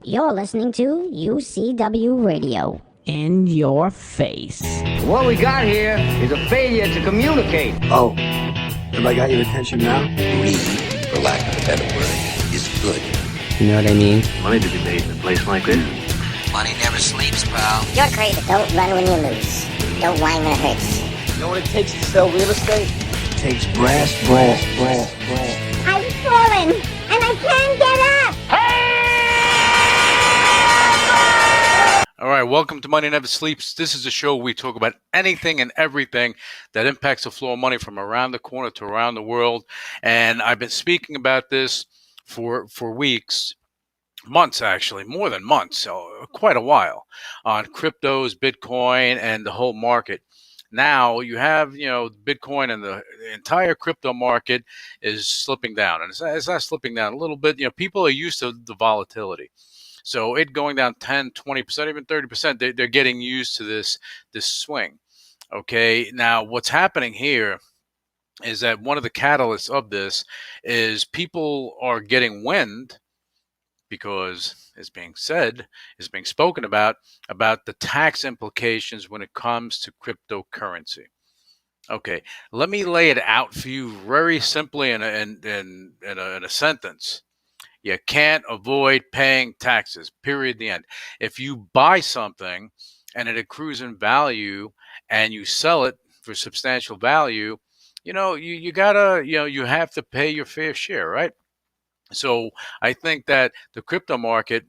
You're listening to UCW Radio. In your face. What we got here is a failure to communicate. Oh, have I got your attention now? Greed, for lack of a better word, is good. You know what I mean? Money to be made in a place like this. Money never sleeps, pal. You're crazy. Don't run when you lose. Don't whine when it hurts. You know what it takes to sell real estate? It takes brass. I've fallen, and I can't get up. All right, welcome to Money Never Sleeps. This is a show where we talk about anything and everything that impacts the flow of money from around the corner to around the world. And I've been speaking about this for weeks, months actually, more than months, so quite a while, on cryptos, Bitcoin, and the whole market. Now you have, Bitcoin and the entire crypto market is slipping down. And it's not slipping down a little bit. People are used to the volatility. So it going down 10, 20%, even 30%, they're getting used to this swing. Okay, now what's happening here is that one of the catalysts of this is people are getting wind because it's being spoken about the tax implications when it comes to cryptocurrency. Okay, let me lay it out for you very simply in a sentence. You can't avoid paying taxes, period, the end. If you buy something and it accrues in value and you sell it for substantial value, you gotta, you have to pay your fair share, right? So I think that the crypto market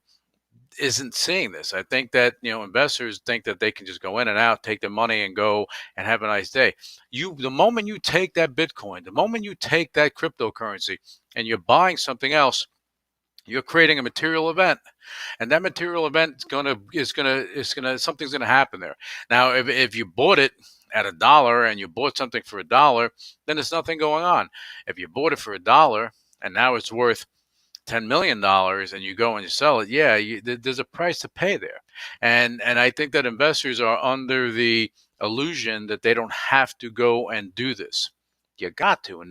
isn't seeing this. I think that, investors think that they can just go in and out, take their money and go and have a nice day. The moment you take that Bitcoin, the moment you take that cryptocurrency and you're buying something else, you're creating a material event, and that material event something's gonna happen there. Now, if you bought it at $1 and you bought something for $1, then there's nothing going on. If you bought it for $1 and now it's worth $10 million and you go and you sell it, there's a price to pay there. And I think that investors are under the illusion that they don't have to go and do this. You got to,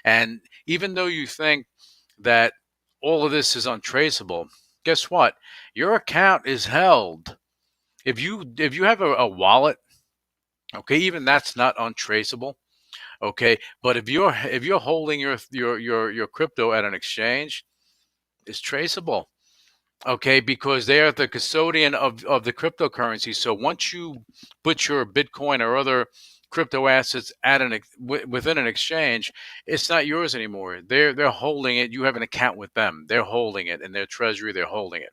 and even though you think that all of this is untraceable, guess what? Your account is held. If you have a wallet, okay, even that's not untraceable. Okay, but if you're holding your crypto at an exchange, it's traceable. Okay, because they are the custodian of the cryptocurrency. So once you put your Bitcoin or other crypto assets within an exchange, it's not yours anymore. They're holding it. You have an account with them. They're holding it in their treasury. They're holding it.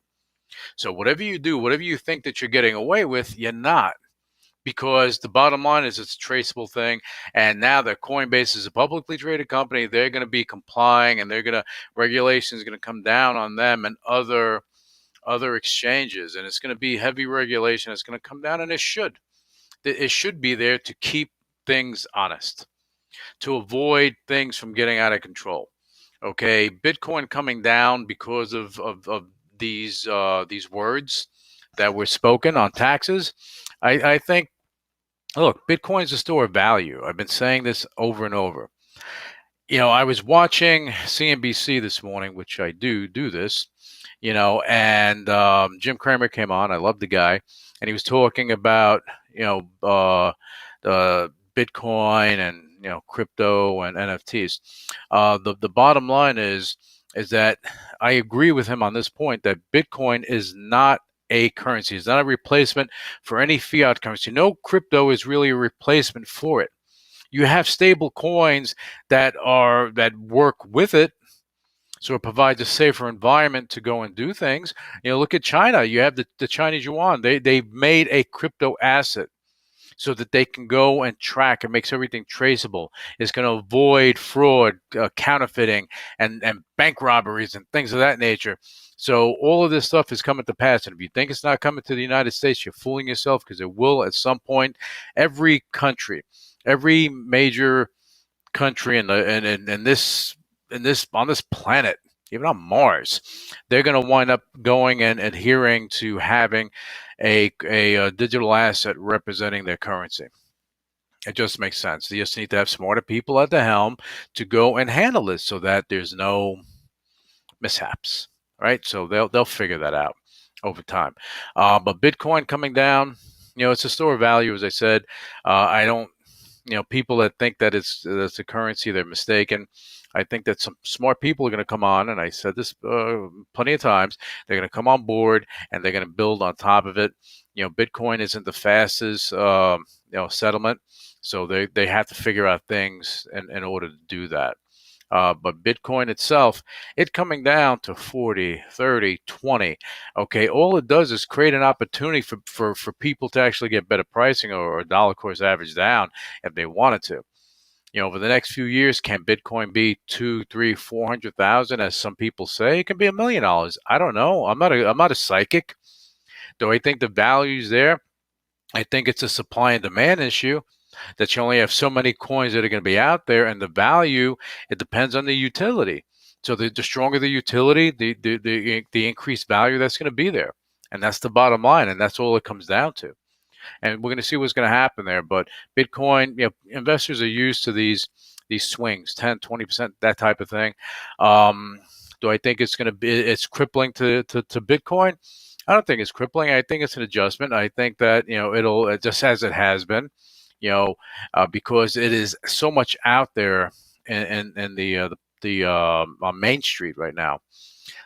So whatever you do, whatever you think that you're getting away with, you're not, because the bottom line is it's a traceable thing. And now that Coinbase is a publicly traded company, they're going to be complying, and regulations going to come down on them and other exchanges, and it's going to be heavy regulation. It's going to come down, and it should be there to keep things honest, to avoid things from getting out of control. Okay, Bitcoin coming down because of these words that were spoken on taxes. I think, look, Bitcoin is a store of value. I've been saying this over and over. I was watching CNBC this morning, which I do this, and Jim Cramer came on. I love the guy, and he was talking about Bitcoin and crypto and NFTs. The bottom line is that I agree with him on this point, that Bitcoin is not a currency. It's not a replacement for any fiat currency. No crypto is really a replacement for it. You have stable coins that work with it, so it provides a safer environment to go and do things. Look at China. You have the Chinese yuan. They've made a crypto asset so that they can go and track. It makes everything traceable. It's going to avoid fraud, counterfeiting, and bank robberies and things of that nature. So all of this stuff is coming to pass. And if you think it's not coming to the United States, you're fooling yourself, because it will at some point. Every country, every major country on this planet, even on Mars, they're going to wind up going and adhering to having a digital asset representing their currency. It just makes sense. You just need to have smarter people at the helm to go and handle this so that there's no mishaps. right? So they'll figure that out over time. But Bitcoin coming down, it's a store of value, as I said. I don't, people that think that it's a currency, they're mistaken. I think that some smart people are going to come on, and I said this plenty of times. They're going to come on board and they're going to build on top of it. Bitcoin isn't the fastest, settlement, so they have to figure out things in order to do that. But Bitcoin itself, it coming down to 40, 30, 20. Okay, all it does is create an opportunity for people to actually get better pricing or dollar cost average down if they wanted to. Over the next few years, can Bitcoin be 2, 3, 400,000, as some people say? It can be $1 million. I don't know. I'm not a psychic. Do I think the value's there? I think it's a supply and demand issue, that you only have so many coins that are going to be out there, and the value, it depends on the utility. So the stronger the utility, the increased value that's going to be there. And that's the bottom line, and that's all it comes down to. And we're going to see what's going to happen there. But Bitcoin, investors are used to these swings, 10, 20%, that type of thing. Do I think it's crippling to Bitcoin? I don't think it's crippling. I think it's an adjustment. I think that, it'll, just as it has been, because it is so much out there in the on Main Street right now,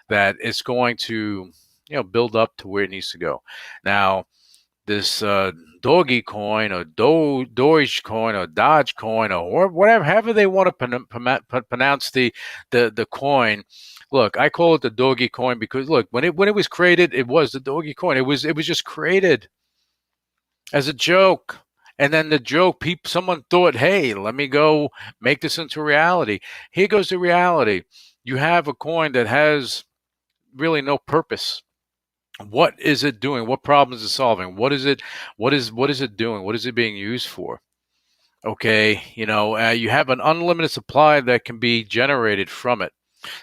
that it's going to, build up to where it needs to go. Now, this Dogecoin or Dogecoin or Dogecoin or whatever, however they want to pronounce the coin. Look, I call it the Dogecoin because, look, when it was created, it was the Dogecoin. It was just created as a joke. And then the joke, someone thought, hey, let me go make this into reality. Here goes the reality. You have a coin that has really no purpose. What is it doing? What problems is it solving? What is it doing? What is it being used for? Okay, you have an unlimited supply that can be generated from it.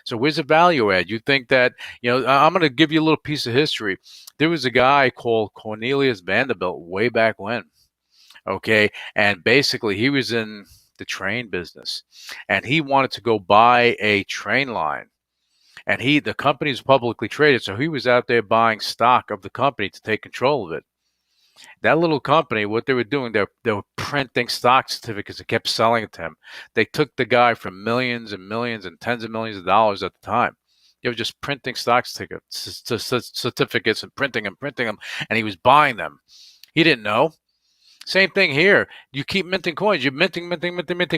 So where's the value add? You think that, I'm going to give you a little piece of history. There was a guy called Cornelius Vanderbilt way back when. Okay, and basically he was in the train business, and he wanted to go buy a train line. And the company is publicly traded, so he was out there buying stock of the company to take control of it. That little company, what they were doing, they were printing stock certificates and kept selling it to him. They took the guy for millions and millions and tens of millions of dollars at the time. They were just printing stock certificates and printing them, and he was buying them. He didn't know. Same thing here. You keep minting coins. You're minting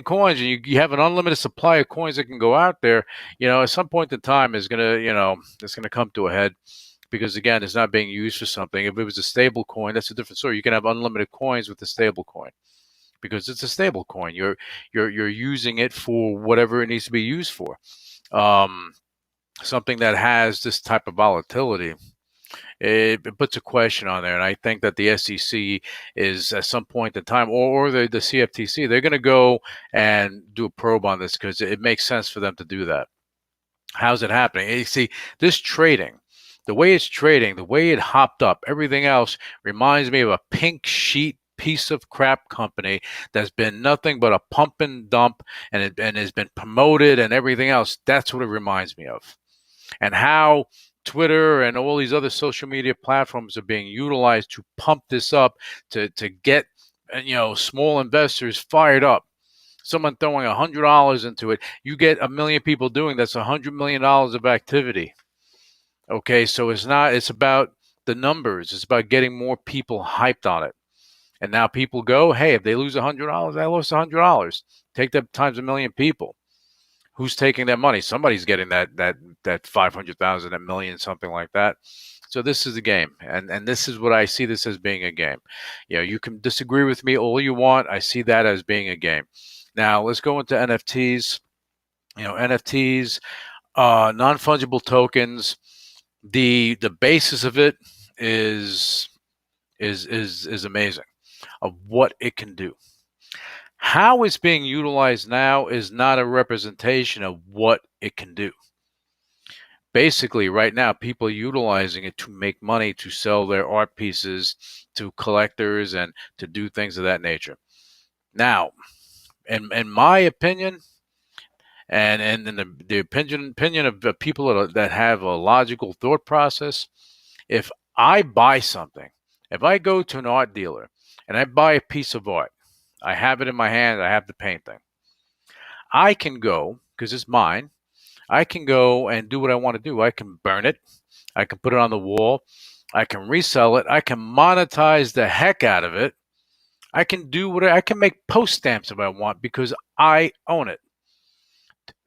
coins, and you have an unlimited supply of coins that can go out there. At some point in time, it's gonna come to a head, because again, it's not being used for something. If it was a stable coin, that's a different story. You can have unlimited coins with a stable coin, because it's a stable coin. You're using it for whatever it needs to be used for. Something that has this type of volatility, it puts a question on there. And I think that the SEC is, at some point in time, or the CFTC, they're going to go and do a probe on this, because it makes sense for them to do that. How's it happening? You see, this trading, the way it's trading, the way it hopped up, everything else reminds me of a pink sheet piece of crap company that's been nothing but a pump and dump, and has been promoted and everything else. That's what it reminds me of. And how Twitter and all these other social media platforms are being utilized to pump this up, to get small investors fired up. Someone throwing $100 into it, you get 1 million people doing that's $100 million of activity. Okay, so it's about the numbers. It's about getting more people hyped on it. And now people go, hey, if they lose $100, I lost $100. Take that times 1 million people. Who's taking that money? Somebody's getting that 500,000, a million, something like that. So this is a game, and this is what I see this as being a game. You can disagree with me all you want. I see that as being a game. Now let's go into NFTs. NFTs, non-fungible tokens. The basis of it is amazing, of what it can do. How it's being utilized now is not a representation of what it can do. Basically, right now, people are utilizing it to make money, to sell their art pieces to collectors, and to do things of that nature. Now, in my opinion, And in the opinion of the people that have a logical thought process, if I buy something, if I go to an art dealer and I buy a piece of art, I have it in my hand, I have the painting. I can go, because it's mine, I can go and do what I want to do. I can burn it. I can put it on the wall. I can resell it. I can monetize the heck out of it. I can do what I can make post stamps if I want because I own it.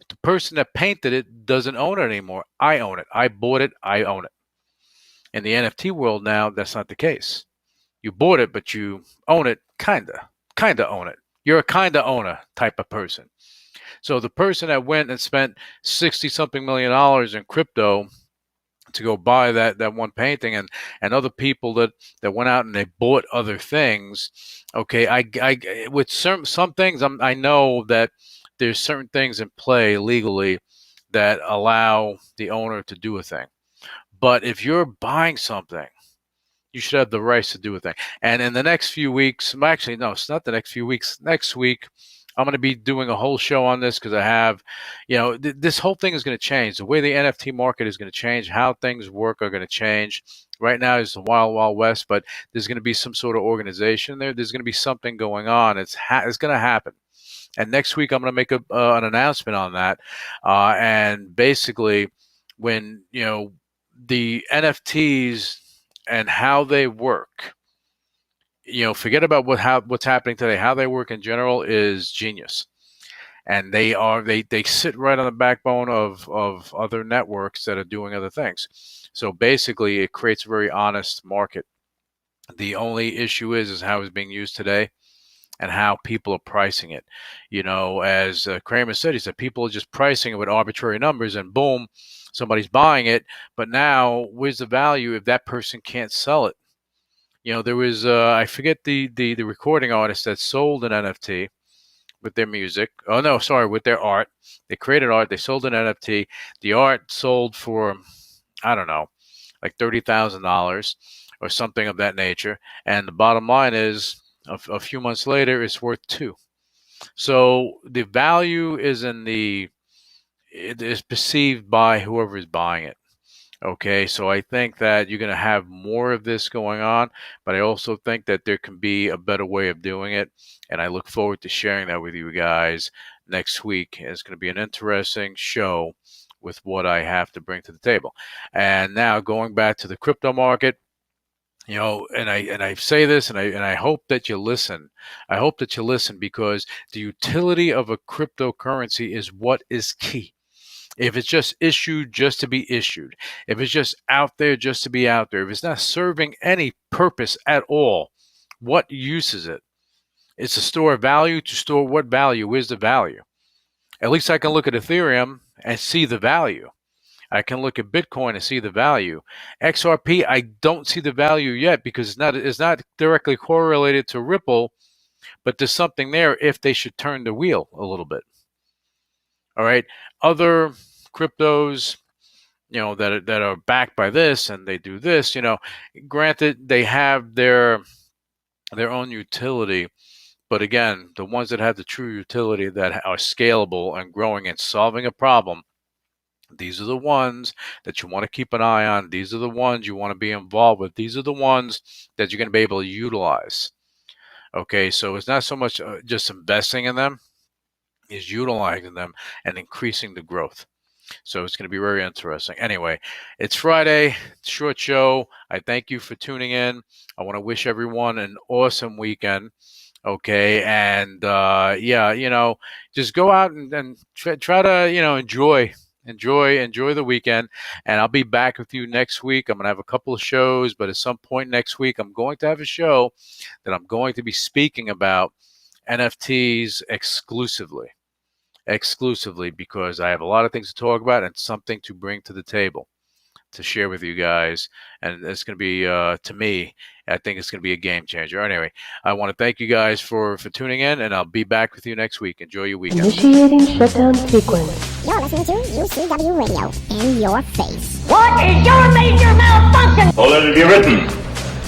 The person that painted it doesn't own it anymore. I own it. I bought it. I own it. In the NFT world now, that's not the case. You bought it, but you own it, kinda own it. You're a kinda owner type of person. So the person that went and spent $60-something million in crypto to go buy that one painting, and other people that went out and they bought other things. Okay, I with some things I know that there's certain things in play legally that allow the owner to do a thing. But if you're buying something, you should have the rights to do a thing. And in the next few weeks, actually, no, it's not the next few weeks. Next week, I'm going to be doing a whole show on this because I have, this whole thing is going to change. The way the NFT market is going to change, how things work are going to change. Right now it's the wild, wild west, but there's going to be some sort of organization there. There's going to be something going on. It's going to happen. And next week, I'm going to make an announcement on that. And basically, when, the NFTs and how they work, forget about what's happening today. How they work in general is genius, and they sit right on the backbone of other networks that are doing other things. So basically, it creates a very honest market. The only issue is how it's being used today, and how people are pricing it. As Kramer said, he said people are just pricing it with arbitrary numbers, and boom, somebody's buying it. But now, where's the value if that person can't sell it? There was, I forget the recording artist that sold an NFT with their music. Oh, no, sorry, with their art. They created art. They sold an NFT. The art sold for, I don't know, like $30,000 or something of that nature. And the bottom line is, a few months later, it's worth $2 million. So the value is it is perceived by whoever is buying it. Okay, so I think that you're going to have more of this going on, but I also think that there can be a better way of doing it, and I look forward to sharing that with you guys next week. It's going to be an interesting show with what I have to bring to the table. And now going back to the crypto market, and I say this, and I hope that you listen. I hope that you listen because the utility of a cryptocurrency is what is key. If it's just issued just to be issued, if it's just out there just to be out there, if it's not serving any purpose at all, what use is it? It's a store of value. To store what value? Where's the value? At least I can look at Ethereum and see the value. I can look at Bitcoin and see the value. XRP, I don't see the value yet because it's not directly correlated to Ripple, but there's something there if they should turn the wheel a little bit. All right. Other cryptos, that are backed by this and they do this, granted, they have their own utility. But again, the ones that have the true utility that are scalable and growing and solving a problem, these are the ones that you want to keep an eye on. These are the ones you want to be involved with. These are the ones that you're going to be able to utilize. Okay, so it's not so much just investing in them, is utilizing them and increasing the growth. So it's going to be very interesting. Anyway, it's Friday, short show. I thank you for tuning in. I want to wish everyone an awesome weekend. Okay, and just go out and try to enjoy the weekend. And I'll be back with you next week. I'm going to have a couple of shows, but at some point next week, I'm going to have a show that I'm going to be speaking about NFTs exclusively, because I have a lot of things to talk about and something to bring to the table to share with you guys. And it's going to be, to me, I think it's going to be a game changer. Anyway, I want to thank you guys for tuning in, and I'll be back with you next week. Enjoy your weekend. Initiating shutdown sequence. You're listening to UCW Radio. In your face. What is your major malfunction? So let it be written.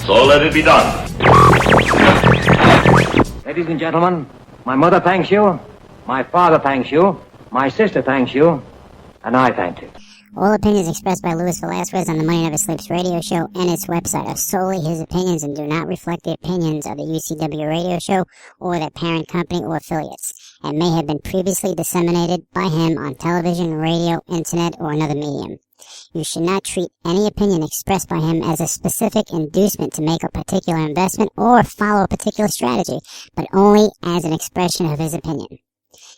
So let it be done. Ladies and gentlemen, my mother thanks you. My father thanks you. My sister thanks you, and I thank you. All opinions expressed by Luis Velazquez on the Money Never Sleeps radio show and its website are solely his opinions and do not reflect the opinions of the UCW radio show or their parent company or affiliates, and may have been previously disseminated by him on television, radio, internet, or another medium. You should not treat any opinion expressed by him as a specific inducement to make a particular investment or follow a particular strategy, but only as an expression of his opinion.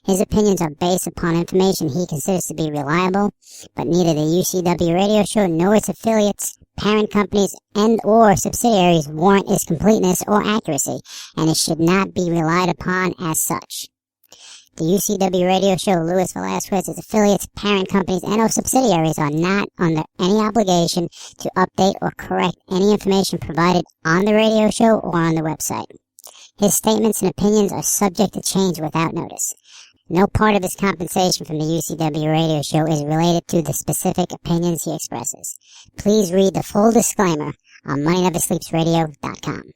His opinions are based upon information he considers to be reliable, but neither the UCW radio show nor its affiliates, parent companies, and or subsidiaries warrant its completeness or accuracy, and it should not be relied upon as such. The UCW radio show, Luis Velazquez, its affiliates, parent companies, and or subsidiaries are not under any obligation to update or correct any information provided on the radio show or on the website. His statements and opinions are subject to change without notice. No part of his compensation from the UCW radio show is related to the specific opinions he expresses. Please read the full disclaimer on MoneyNeverSleepsRadio.com.